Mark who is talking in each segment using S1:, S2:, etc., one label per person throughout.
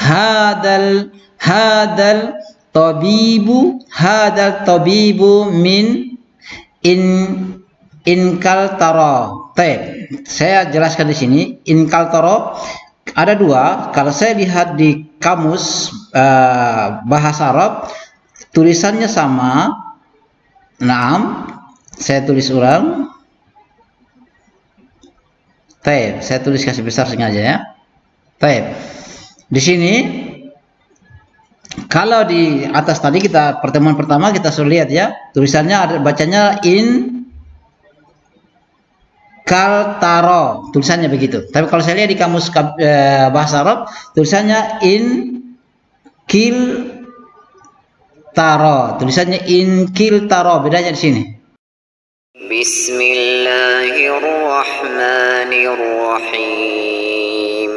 S1: hadal tabibu min inkal taro. Saya jelaskan di sini. Inkal taro ada dua. Kalau saya lihat di kamus bahasa Arab, tulisannya sama. Naam, saya tulis ulang. Saya tulis kasih besar sengaja ya. Di sini kalau di atas tadi kita pertemuan pertama kita sudah lihat ya, tulisannya ada bacanya in kaltaro, tulisannya begitu. Tapi kalau saya lihat di kamus bahasa Arab, tulisannya in kil taro, tulisannya in kil taro, bedanya di sini.
S2: Bismillahirrahmanirrahim.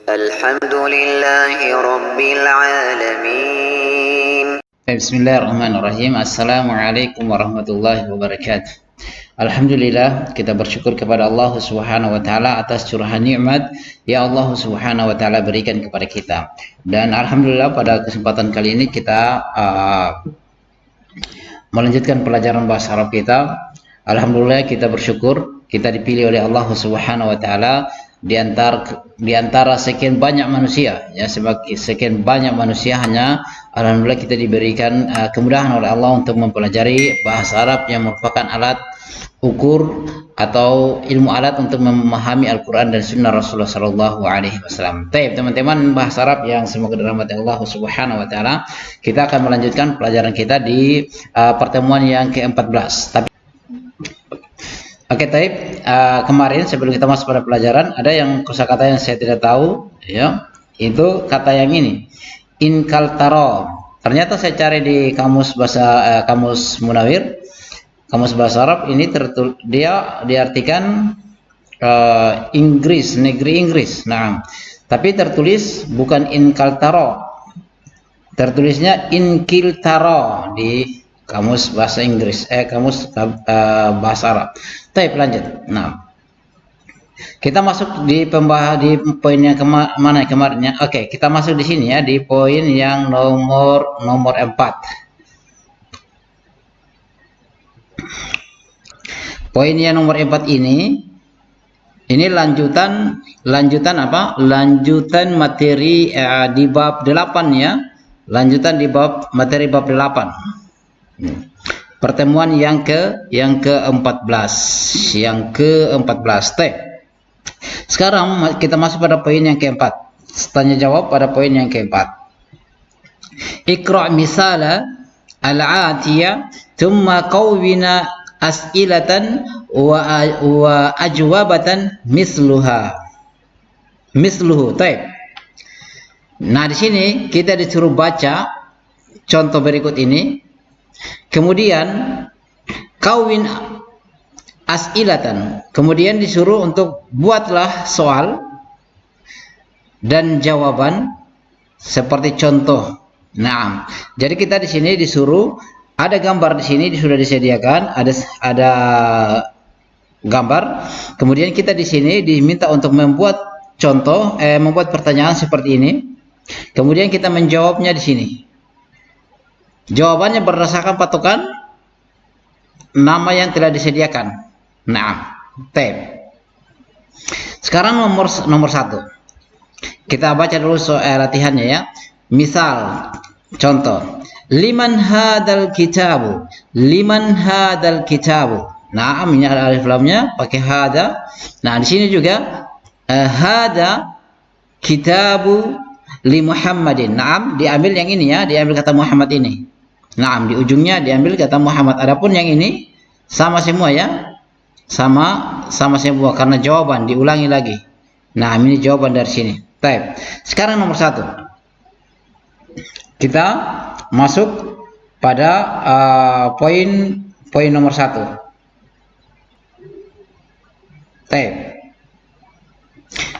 S2: Alhamdulillahi rabbil alamin.
S1: Bismillahirrahmanirrahim. Assalamualaikum warahmatullahi wabarakatuh. Alhamdulillah, kita bersyukur kepada Allah Subhanahu wa taala atas curahan nikmat yang Allah Subhanahu wa taala berikan kepada kita. Dan alhamdulillah pada kesempatan kali ini kita melanjutkan pelajaran bahasa Arab kita. Alhamdulillah kita bersyukur kita dipilih oleh Allah Subhanahu wa taala di antara sekian banyak manusia ya, sekian banyak manusia, hanya alhamdulillah kita diberikan kemudahan oleh Allah untuk mempelajari bahasa Arab yang merupakan alat ukur atau ilmu alat untuk memahami Al-Quran dan Sunnah Rasulullah Sallallahu Alaihi Wasallam. Teman-teman bahasa Arab yang semoga dirahmati Allah Subhanahu Wa Taala, kita akan melanjutkan pelajaran kita di pertemuan yang ke-14. Kemarin sebelum kita masuk pada pelajaran, ada yang kosakata yang saya tidak tahu, ya, itu kata yang ini, inkaltaro. Ternyata saya cari di kamus Munawir, kamus bahasa Arab ini dia diartikan Inggris, negeri Inggris. Nah, tapi tertulis bukan inkaltaro, tertulisnya inkiltaro di kamus bahasa Inggris, kamus bahasa Arab. Lanjut. Nah, kita masuk di poin yang mana kemarinnya. Oke, kita masuk di sini ya, di poin yang nomor 4. Poin yang nomor 4 ini lanjutan apa? Lanjutan materi di bab 8 ya. Lanjutan di materi bab 8. Pertemuan yang ke-14. Sekarang kita masuk pada poin yang ke-4. Tanya jawab pada poin yang ke-4. Iqra' misala al-'atiyah thumma qawwina as'ilatan wa ajwabatan misluhu. Nah, di sini kita disuruh baca contoh berikut ini. Kemudian kawin as'ilatan, kemudian disuruh untuk buatlah soal dan jawaban seperti contoh. Nah, jadi kita di sini disuruh, ada gambar di sini sudah disediakan, ada gambar. Kemudian kita di sini diminta untuk membuat contoh, membuat pertanyaan seperti ini. Kemudian kita menjawabnya di sini. Jawabannya berdasarkan patokan nama yang telah disediakan. Nah, sekarang nomor 1. Kita baca dulu latihannya ya. Misal, contoh. Liman hadal kitabu. Nah, ini ada alif lamnya pakai hada. Nah, di sini juga hada kitabu li Muhammadin. Nah, diambil yang ini ya, diambil kata Muhammad ini. Nah, di ujungnya diambil kata Muhammad. Adapun yang ini sama semua ya. Sama semua karena jawaban diulangi lagi. Nah, ini jawaban dari sini. Sekarang nomor 1. Kita masuk pada poin nomor 1.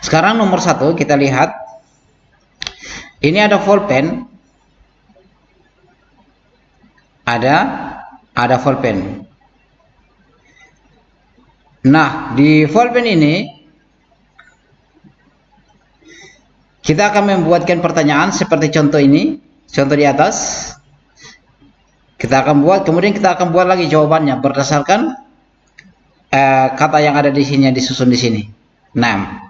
S1: Sekarang nomor 1 kita lihat. Ini ada pulpen. Ada pulpen. Nah, di pulpen ini Kita akan membuatkan pertanyaan seperti contoh ini, contoh di atas. Kita akan buat, kemudian kita akan buat lagi jawabannya berdasarkan kata yang ada di sini, yang disusun di sini. Nah,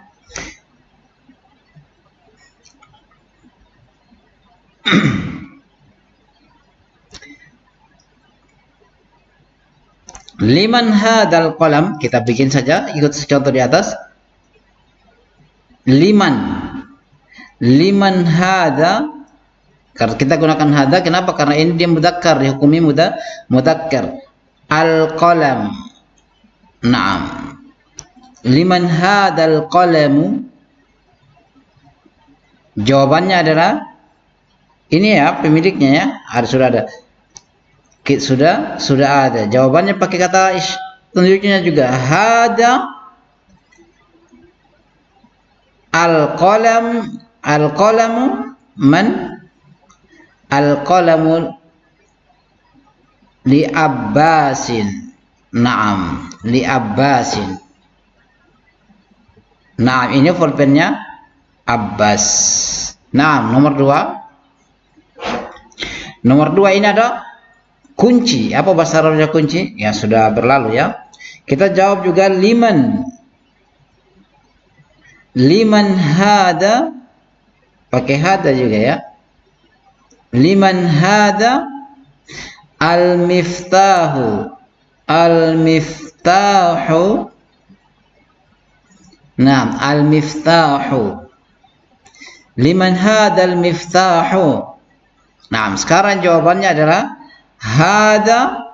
S1: liman hadal qalam, kita bikin saja ikut contoh di atas. Liman hada, karena kita gunakan hada, kenapa? Karena ini dia mudzakkar, dihukumi mudzakkar. Al qalam. Naam. Liman hadal qalamu. Jawabannya adalah ini ya, pemiliknya ya, harus sudah ada. Sudah ada. Jawabannya pakai kata tunjuknya juga. Hada al-qalamu man? Al-qalamu li Abbasin. Naam, li Abbasin. Naam, ini pulpennya Abbas. Naam, nomor 2. Nomor 2 ini ada kunci. Apa bahasa Arabnya kunci? Ya sudah berlalu ya. Kita jawab juga liman. Liman hada, pakai hada juga ya. Liman hada al-miftahu. Al-miftahu. Naam, al-miftahu. Liman hada al-miftahu. Naam, sekarang jawabannya adalah hada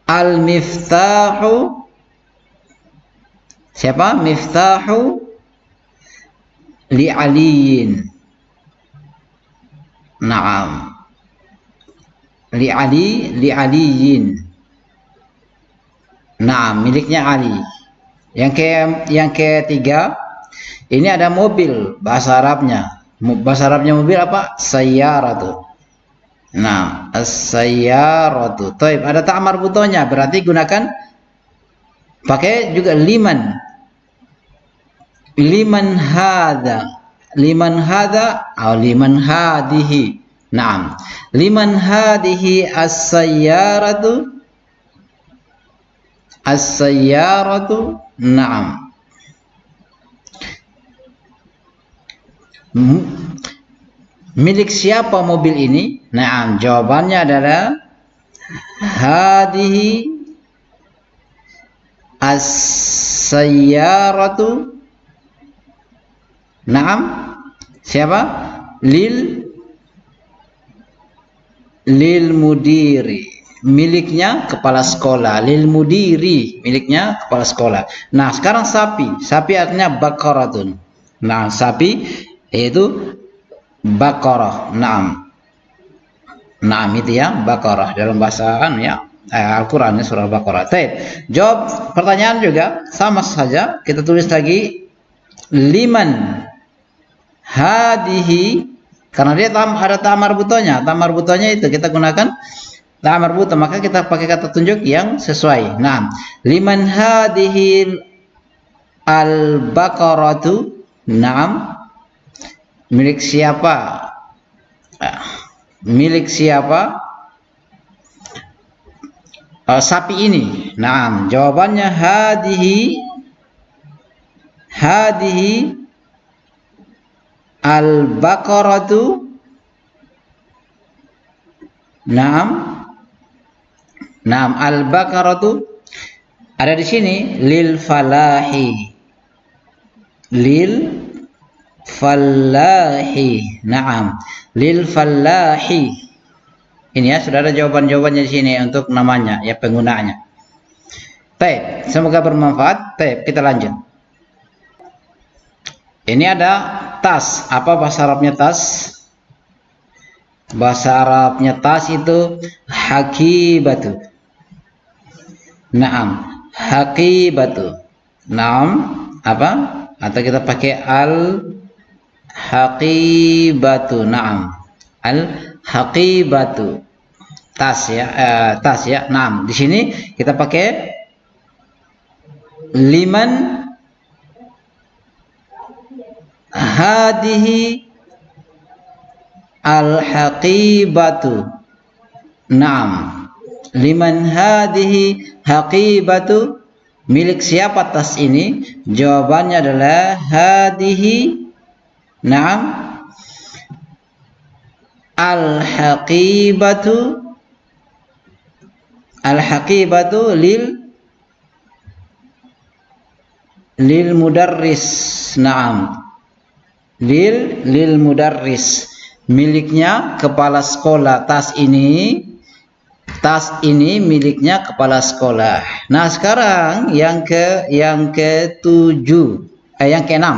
S1: al-miftahu. Siapa? Miftahu li aliyin. Naam. Li aliyin. Naam, miliknya Ali. Yang ketiga, ini ada mobil, bahasa Arabnya. Bahasa Arabnya mobil apa? Sayyaratu. Nah, as-sayyaratu. Taib, ada ta' marbutonya, berarti gunakan pakai juga liman. Liman hada. Liman hada atau liman hadihi. Naam. Liman hadihi as-sayyaratu. As-sayyaratu. Naam. Milik siapa mobil ini? Naam, jawabannya adalah hadihi as-sayyaratu. Naam. Siapa? Lil mudiri. Miliknya kepala sekolah. Lil mudiri, miliknya kepala sekolah. Nah, sekarang sapi. Sapi artinya baqaratun. Nah, sapi yaitu baqarah. Naam. Naam itu ya, baqarah dalam bahasa ya Al-Qur'an ya, surah Baqarah. Baik. Jawab pertanyaan juga sama saja. Kita tulis lagi liman hadihi, karena dia ada tamar butonya. Tamar butonya itu kita gunakan tamar buto, maka kita pakai kata tunjuk yang sesuai. Nah, liman hadihi al-baqaratu. Naam. Milik siapa? Milik siapa sapi ini? Naam, jawabannya hadihi al-baqaratu. Naam. Naam, al-baqaratu ada di sini lil falahi. Lil falahi. Naam, lil falahi. Ini ya, sudah ada jawaban-jawabannya di sini untuk namanya ya, penggunaannya. Baik, semoga bermanfaat. Baik, kita lanjut. Ini ada tas. Apa bahasa Arabnya tas? Bahasa Arabnya tas itu hakibatu. Naam, hakibatu. Naam, apa? Atau kita pakai al-haqibatu. Naam, al-haqibatu. Tas ya, tas ya. Naam, di sini kita pakai liman hadihi al-haqibatu. Naam. Liman hadihi haqibatu, milik siapa tas ini? Jawabannya adalah hadihi. Naam. Al-haqibatu. Al-haqibatu lil mudarris. Naam. Lil mudarris, miliknya kepala sekolah. Tas ini miliknya kepala sekolah. Nah, sekarang yang ke-7, yang ke-6.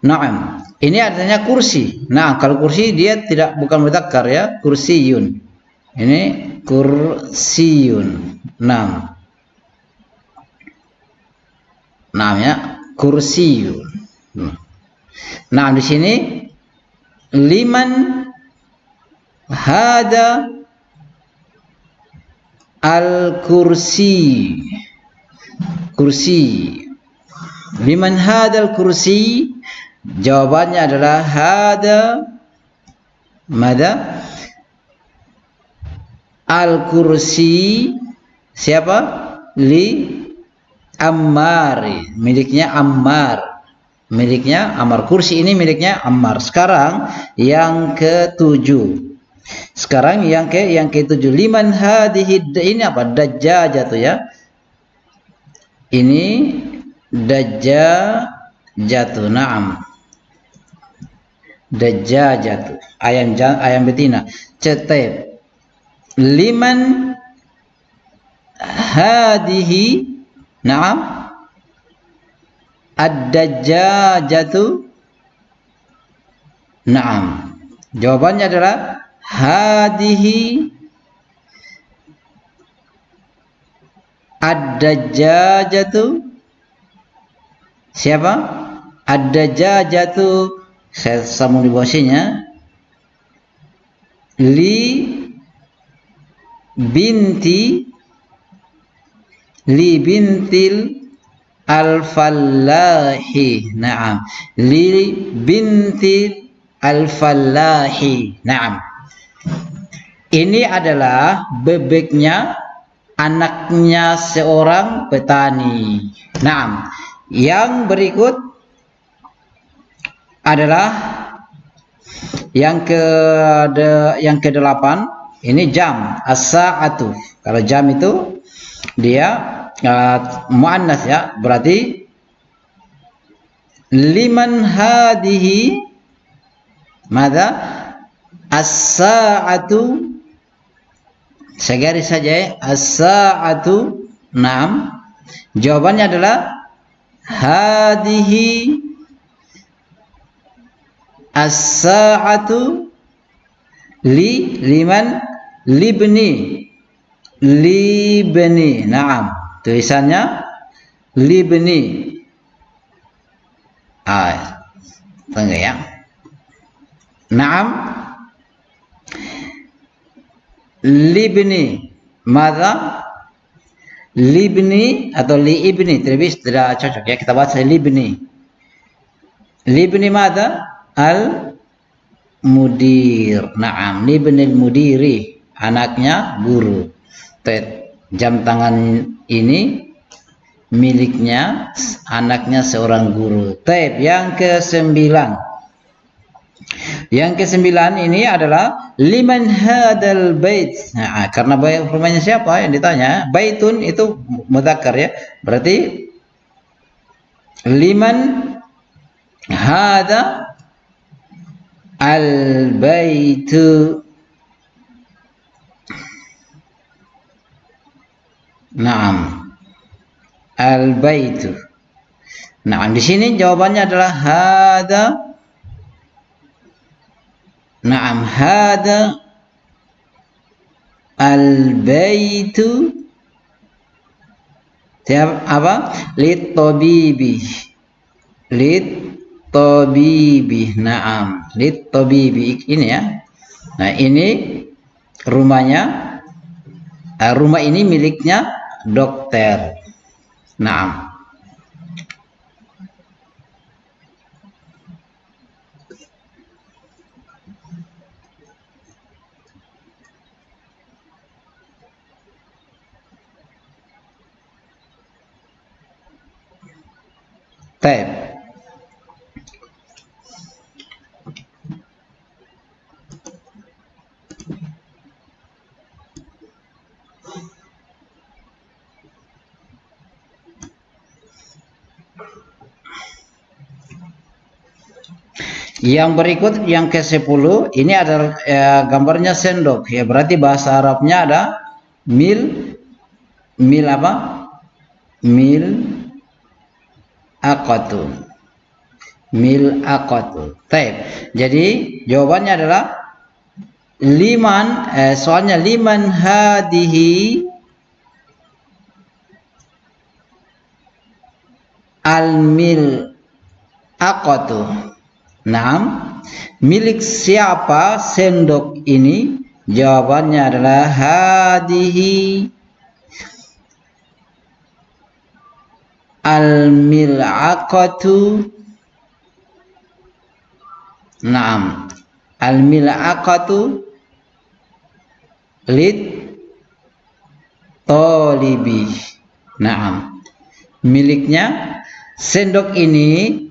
S1: Naam. Ini artinya kursi. Nah, kalau kursi dia bukan mudzakkar ya, kursiyun. Ini kursiyun. Naam. Namanya kursiyun. Nah, di sini liman hada al-kursi. Kursi. Liman hada al-kursi? Jawabannya adalah hada mada? Al-kursi. Siapa? Li Ammar. Miliknya Ammar. Miliknya Ammar. Kursi ini miliknya Ammar. Sekarang yang ke-7. Sekarang yang ke-7. Liman hadihi, ini apa? Dajjajatu ya. Ini dajjajatu. Naam. Dajjajatu. Ayam betina. Cetep. Liman hadihi. Naam. Ad-dajjajatu. Naam. Jawabannya adalah hadihi ad-dajjajatu. Siapa? Ad-dajjajatu. Saya sambung di bawahnya. Li bintil al-fallahi. Naam. Li binti al-fallahi. Naam. Ini adalah bebeknya, anaknya seorang petani. Naam. Yang berikut adalah yang ke-8. Ini jam, as-sa'atu. Kalau jam itu dia muannas ya, berarti liman hadihi mada as-sa'atu. Saya garis saja ya, as-sa'atu. Naam. Jawabannya adalah hadihi as-sa'atu liman libni. Naam. Tulisannya libni. Tengah ya. Naam. Libni. Mada? Libni atau liibni. Tidak cocok ya. Kita baca libni. Libni mada? Al-mudir. Naam. Libni al-mudiri. Anaknya guru. Jam tangan ini miliknya anaknya seorang guru. Yang ke-9. Yang ke-9 ini adalah liman hadal bait. Nah, karena rumahnya siapa yang ditanya? Baitun itu mudzakkar ya. Berarti liman hada al baitu. Naam. Al-baitu. Naam, di sini jawabannya adalah hada. Naam, hada al-baitu. Apa? Lit-tabibi. Lit-tabibi. Naam, lit-tabibi ini ya. Nah, ini rumahnya. Rumah ini miliknya dokter. Naam. Taib. Yang berikut yang ke-10 ini adalah gambarnya sendok ya, berarti bahasa Arabnya ada mil apa? Mil aqatu. Mil aqatu. Baik. Jadi jawabannya adalah soalnya liman hadihi al mil aqatu. Naam, milik siapa sendok ini? Jawabannya adalah hadihi al-mil'aqatu. Naam, al-mil'aqatu lid talibi. Naam, miliknya sendok ini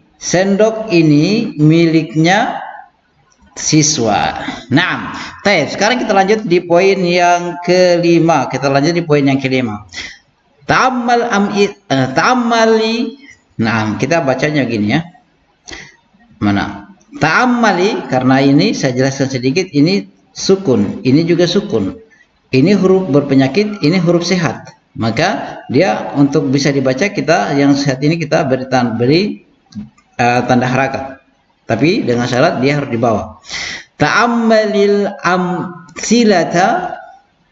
S1: miliknya siswa. Nah, sekarang kita lanjut di poin yang kelima. Ta'ammali. Nah, kita bacanya gini ya. Mana? Ta'ammali, karena ini saya jelaskan sedikit, ini sukun, ini juga sukun. Ini huruf berpenyakit, ini huruf sehat. Maka dia untuk bisa dibaca, kita yang sehat ini kita beri tanda harakat, tapi dengan syarat dia harus dibawa. Ta'ammalil amsilata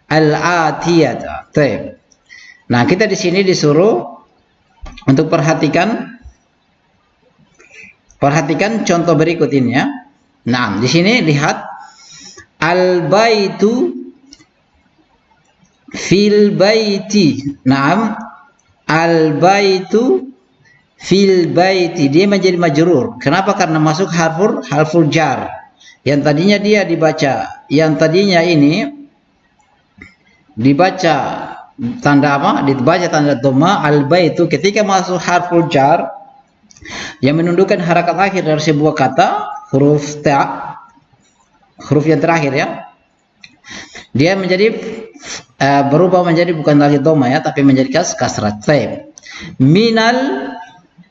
S1: al-atiyata. Nah, kita di sini disuruh untuk perhatikan contoh berikut ini ya. Nah, di sini lihat al-baitu fil baiti. Naam, al-baitu fil baiti, dia menjadi majrur. Kenapa? Karena masuk harful jar. Yang tadinya dia dibaca, yang tadinya ini dibaca tanda apa? Dibaca tanda dhamma. Al baitu ketika masuk harful jar yang menundukkan harakat akhir dari sebuah kata, huruf ta, huruf yang terakhir ya. Dia menjadi berubah menjadi bukan lagi dhamma ya, tapi menjadi kasrah.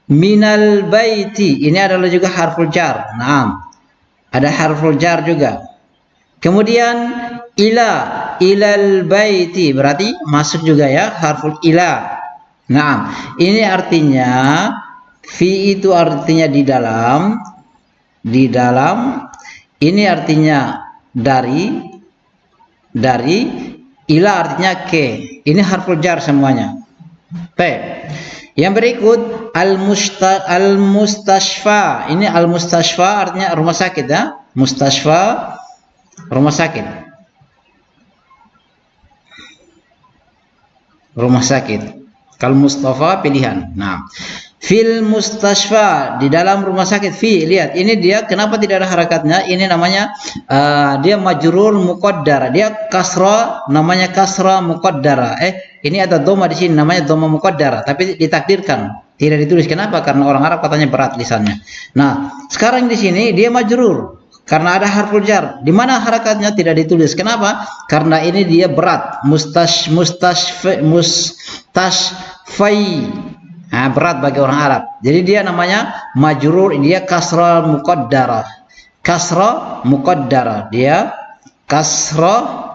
S1: Minal baiti, ini adalah juga harful jar. Naam, ada harful jar juga. Kemudian ilal baiti, berarti masuk juga ya harful ila. Naam, ini artinya fi itu artinya di dalam, ini artinya dari, ila artinya ke. Ini harful jar semuanya. Baik. Yang berikut al-mustashfa. Ini al-mustashfa artinya rumah sakit ya. Mustashfa, rumah sakit. Rumah sakit. Kalau Mustafa pilihan. Nah, fil mustashfa, di dalam rumah sakit. Fi, lihat ini dia kenapa tidak ada harakatnya? Ini namanya dia majrur muqaddar. Dia kasra, namanya kasra muqaddara. Ini ada dhamma di sini namanya dhamma muqaddara, tapi ditakdirkan, tidak ditulis. Kenapa? Karena orang Arab katanya berat lisannya. Nah, sekarang di sini dia majrur karena ada harful jar. Di mana harakatnya tidak ditulis. Kenapa? Karena ini dia berat. Mustashfai. Nah, berat bagi orang Arab. Jadi dia namanya majrur, dia kasra muqaddara. Kasra muqaddara. Dia kasra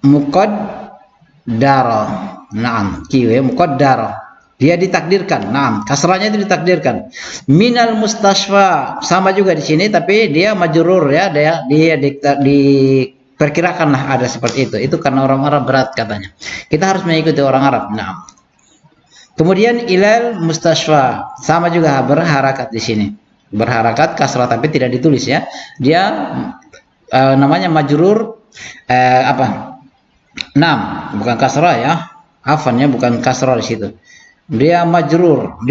S1: muqaddara. Naam, kiwe muqaddara. Dia ditakdirkan. Naam, kasranya itu ditakdirkan. Minal mustashfa, sama juga di sini tapi dia majrur ya, dia diperkirakanlah ada seperti itu. Itu karena orang Arab berat katanya. Kita harus mengikuti orang Arab. Naam. Kemudian ilal mustashfa, sama juga berharakat di sini. Berharakat kasrah tapi tidak ditulis ya. Dia namanya majrur Naam, bukan kasrah ya. Afannya bukan kasrah di situ. Dia majrur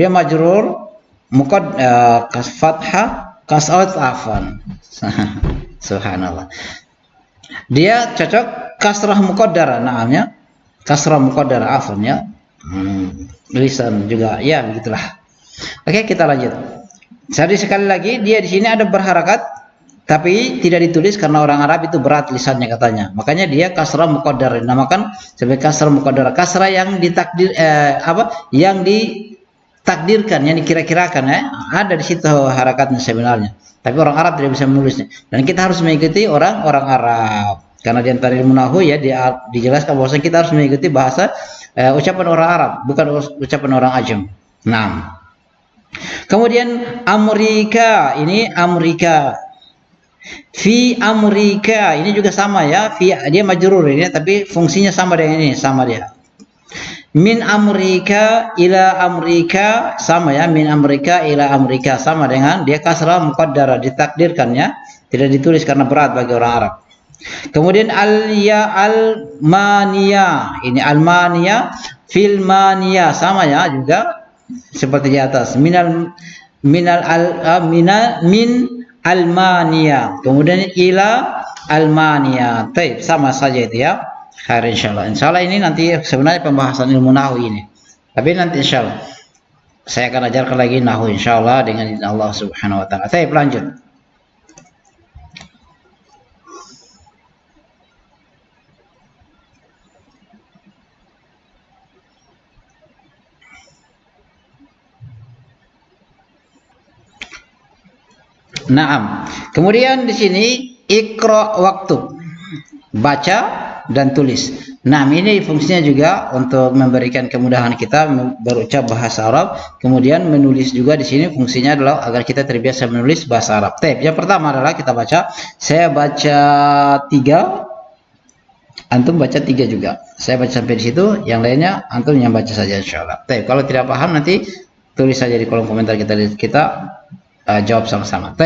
S1: fathah kasrat afan. Subhanallah. Dia cocok kasrah muqaddara. Naamnya kasrah muqaddara, afannya lisan juga ya begitulah. Oke, kita lanjut. Jadi sekali lagi dia di sini ada berharakat tapi tidak ditulis karena orang Arab itu berat lisannya katanya. Makanya dia kasrah muqaddar, dinamakan sebagai kasrah muqaddar. Kasrah yang ditakdir yang ditakdirkan, yang dikira-kirakan ya. Ada di situ harakatnya sebenarnya. Tapi orang Arab tidak bisa menulisnya. Dan kita harus mengikuti orang-orang Arab. Karena di antara ilmu nahwu ya dijelaskan bahwa kita harus mengikuti bahasa ucapan orang Arab, bukan ucapan orang Ajam. Nah. Kemudian Amerika, ini Amerika. Fi Amerika ini juga sama ya, fi dia majrur ini tapi fungsinya sama dengan ini, sama dia. Min Amerika ila Amerika sama ya, min Amerika ila Amerika sama dengan dia kasrah muqaddara, ditakdirkan ya, tidak ditulis karena berat bagi orang Arab. Kemudian Almania, ini Almania, Filmania sama ya juga seperti di atas. Min Almania, kemudian ila Almania. Baik, sama saja itu ya. Khair insyaallah. Insyaallah ini nanti sebenarnya pembahasan ilmu nahwu ini. Tapi nanti insyaallah saya akan ajarkan lagi nahwu insyaallah dengan izin Allah Subhanahu wa taala. Baik, lanjut. Naam. Kemudian di sini ikra waktu, baca dan tulis. Nah, ini fungsinya juga untuk memberikan kemudahan kita berucap bahasa Arab. Kemudian menulis juga di sini fungsinya adalah agar kita terbiasa menulis bahasa Arab. Yang pertama adalah kita baca. Saya baca 3, antum baca 3 juga. Saya baca sampai di situ, yang lainnya antum yang baca saja insyaallah. Kalau tidak paham nanti tulis saja di kolom komentar, kita jawab sama-sama.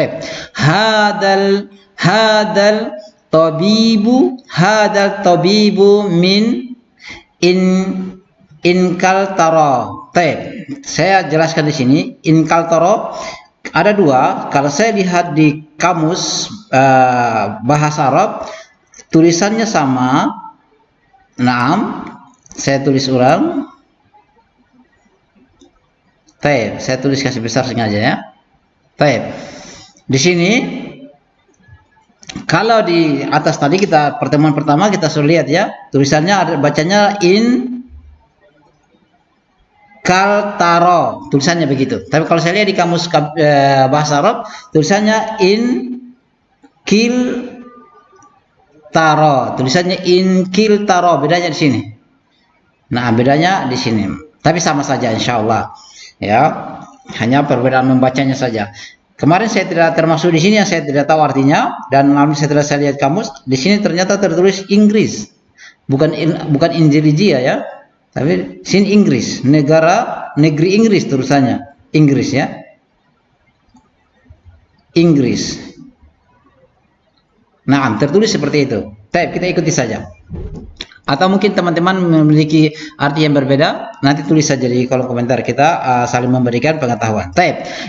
S1: Hadal tabibu min inkaltara. Saya jelaskan di sini inkaltara ada 2. Kalau saya lihat di kamus bahasa Arab tulisannya sama. Naam, saya tulis ulang. Saya tulis kasih besar sengaja ya. Di sini kalau di atas tadi kita pertemuan pertama kita sudah lihat ya, tulisannya ada bacanya in kaltaro, tulisannya begitu. Tapi kalau saya lihat di kamus bahasa Arab tulisannya in kiltaro, tulisannya in kiltaro, bedanya di sini. Nah, bedanya di sini. Tapi sama saja insyaallah. Ya. Hanya perbedaan membacanya saja. Kemarin saya tidak termasuk di sini yang saya tidak tahu artinya, dan setelah saya lihat kamus di sini ternyata tertulis Inggris, bukan Indonesia ya, tapi sini Inggris, negeri Inggris tulisannya Inggris ya, Inggris. Nah, tertulis seperti itu. Kita ikuti saja. Atau mungkin teman-teman memiliki arti yang berbeda, nanti tulis saja di kolom komentar, kita saling memberikan pengetahuan.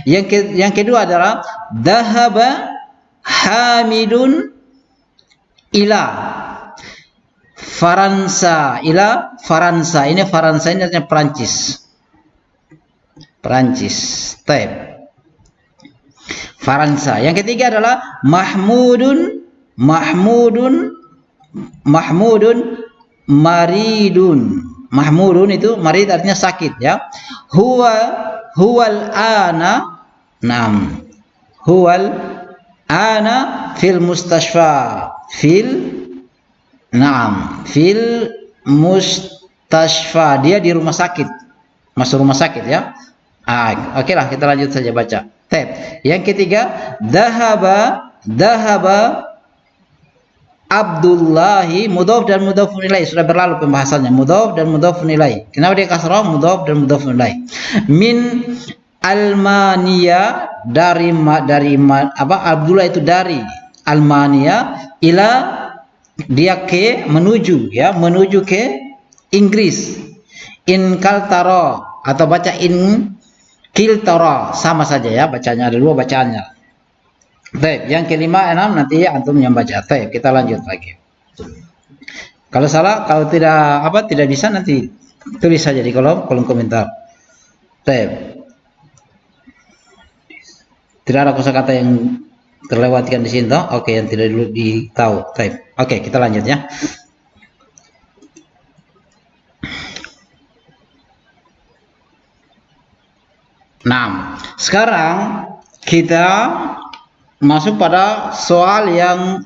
S1: Yang kedua adalah dhahaba hamidun ila Faransa, ila Faransa. Ini Faransa ini artinya Perancis. Faransa. Yang ketiga adalah Mahmudun maridun. Mahmudun itu marid artinya sakit ya. Huwal ana fil mustashfa. Fil mustashfa, dia di rumah sakit. Masuk rumah sakit ya. Oke lah, kita lanjut saja baca. Yang ketiga, dhahaba Abdullahi, mudhaf dan mudhafun ilaih, sudah berlalu pembahasannya, mudhaf dan mudhafun ilaih. Kenapa dia kasrah? Mudhaf dan mudhafun ilaih. Min Almania, dari Abdullah itu dari Almania, ila dia ke, menuju ya, menuju ke Inggris. In kaltara atau baca in kiltara, sama saja ya, bacanya ada 2 bacaannya. Yang kelima, 6 nanti antum yang baca. Kita lanjut lagi. Kalau salah, kalau tidak bisa nanti tulis saja di kolom komentar. Tidak ada kosakata yang terlewatkan di sini toh. Oke, yang tidak dulu ditahu. Baik. Oke, kita lanjut ya. Nah, sekarang kita masuk pada soal yang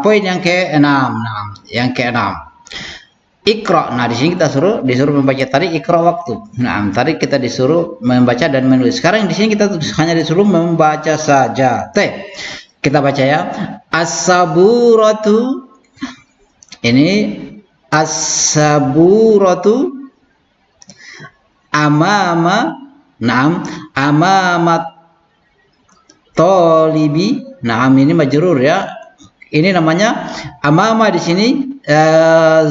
S1: poin yang ke-6. Nah, yang ke-6. Iqra. Nah, di sini kita disuruh membaca tadi iqra waktu. Nah, tadi kita disuruh membaca dan menulis. Sekarang di sini kita hanya disuruh membaca saja. Kita baca ya. As-saburatu. Ini as-saburatu amama. Naam, amamat tolibi. Naam, ini majrur ya. Ini namanya amama di sini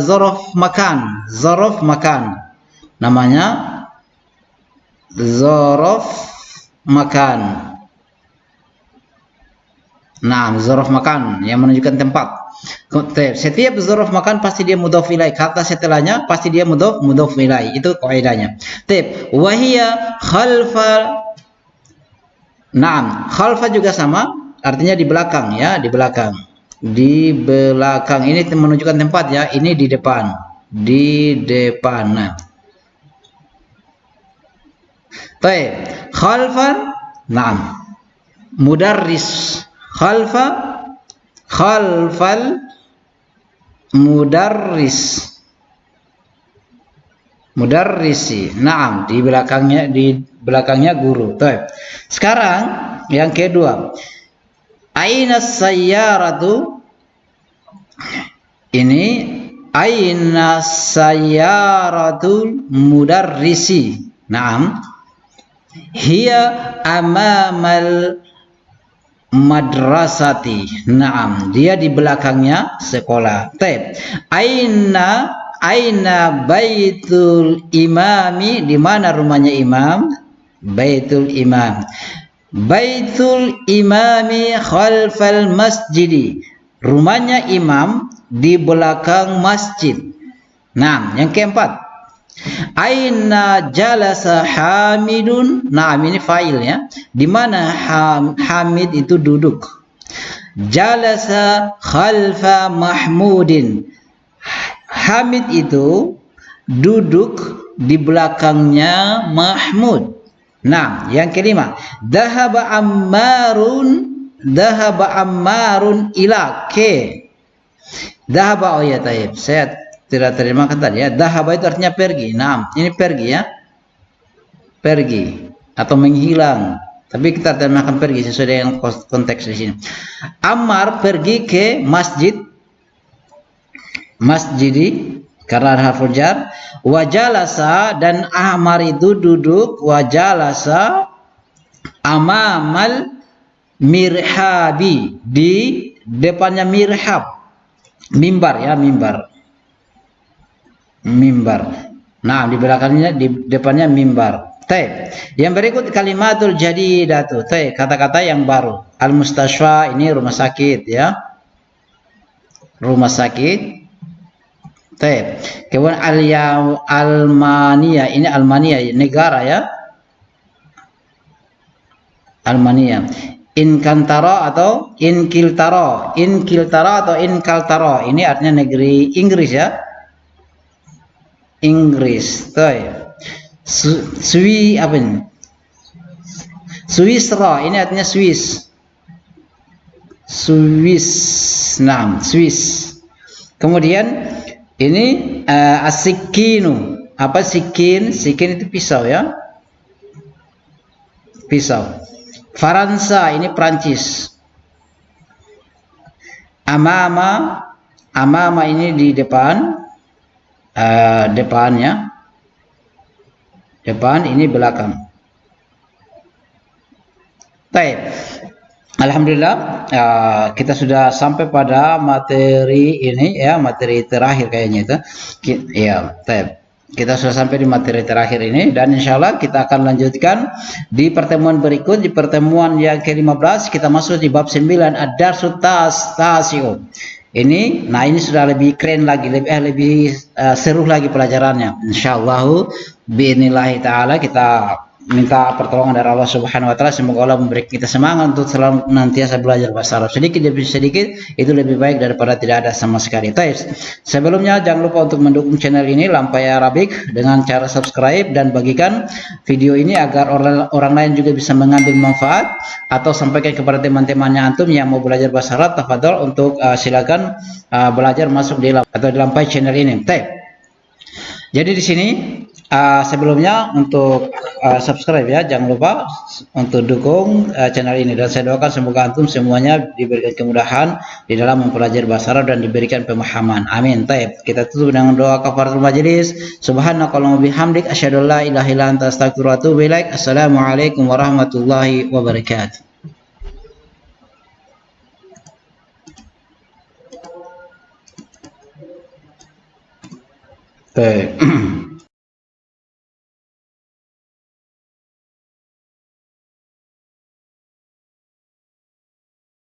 S1: zorof makan. Zorof makan. Namanya zorof makan. Naam, zorof makan yang menunjukkan tempat. Setiap zorof makan pasti dia mudhof ilaih. Kata setelahnya pasti dia mudhof ilaih. Itu kaidahnya. Wahia khalfa. Naam, khalfa juga sama, artinya di belakang ya, di belakang. Di belakang ini menunjukkan tempat ya, ini di depan. Di depan. Nah. Khalfan. Naam. Mudarris. Khalfal mudarrisi. Naam, di belakangnya guru. Sekarang yang kedua. Aina sayyaratu. Ini aina sayyaratul mudarrisi. Naam. Hiya amamal madrasati. Naam, dia di belakangnya sekolah. Aina baitul imami, di mana rumahnya imam? Baitul imam. Baitul imami khalfal masjidi. Rumahnya imam di belakang masjid. Nah, yang keempat. Aina jalasa Hamidun. Nah, ini fa'ilnya. Di mana Hamid itu duduk. Jalasa khalfa Mahmudin. Hamid itu duduk di belakangnya Mahmud. Nah, yang kelima. Dhahaba Ammarun ila ke. Dhahaba, oh ya taib. Saya tidak terima kata ya. Dhahaba itu artinya pergi. Nah, ini pergi ya. Pergi atau menghilang. Tapi kita terjemahkan pergi sesuai dengan konteks di sini. Ammar pergi ke masjid. Masjidi karena ada harful jar. Wajalasa, dan Ammar itu duduk. Wajalasa amamal mirhabi, di depannya mirhab. Mimbar ya, mimbar. Nah, di belakangnya, di depannya mimbar. Yang berikut kalimatul jadidatu. Kata-kata yang baru. Al-mustashfa, ini rumah sakit ya. Rumah sakit. Kemudian Almania, ini Almania negara ya. Almania. Inkantara atau Inkiltara. Inkiltara atau Inkaltara, ini artinya negeri Inggris ya. Inggris. Apa ini? Swisra, ini artinya Swiss. Nah, Swiss. Kemudian ini asikinu. Apa sikin? Sikin itu pisau ya. Pisau. Faransa, ini Prancis. Amama ini di depan. Depannya. Depan, ini belakang. Alhamdulillah, kita sudah sampai pada materi ini ya, materi terakhir kayaknya itu. Ya, kita sudah sampai di materi terakhir ini, dan insya Allah kita akan lanjutkan di pertemuan berikut. Di pertemuan yang ke-15 kita masuk di bab 9 ad-darsut tasi'u. Ini, nah ini sudah lebih keren lagi, lebih seru lagi pelajarannya. Insyaallah bi'inillahi ta'ala kita minta pertolongan dari Allah Subhanahu wa taala. Semoga Allah memberi kita semangat untuk selalu nantiasa belajar bahasa Arab. Sedikit demi sedikit itu lebih baik daripada tidak ada sama sekali. Baik. Sebelumnya jangan lupa untuk mendukung channel ini Lampai Arabic dengan cara subscribe dan bagikan video ini agar orang lain juga bisa mengambil manfaat, atau sampaikan kepada teman-temannya antum yang mau belajar bahasa Arab. Tafadhol untuk silakan belajar masuk di Lampai channel ini. Baik. Jadi di sini sebelumnya untuk subscribe ya, jangan lupa untuk dukung channel ini, dan saya doakan semoga antum semuanya diberikan kemudahan di dalam mempelajari bahasa Arab dan diberikan pemahaman. Amin. Baik, kita tutup dengan doa kafaratul majelis. Subhanakallahumma bihamdik asyhadu an la ilaha illa anta astaghfiruka wa atubu ilaik. Assalamualaikum warahmatullahi wabarakatuh. Baik.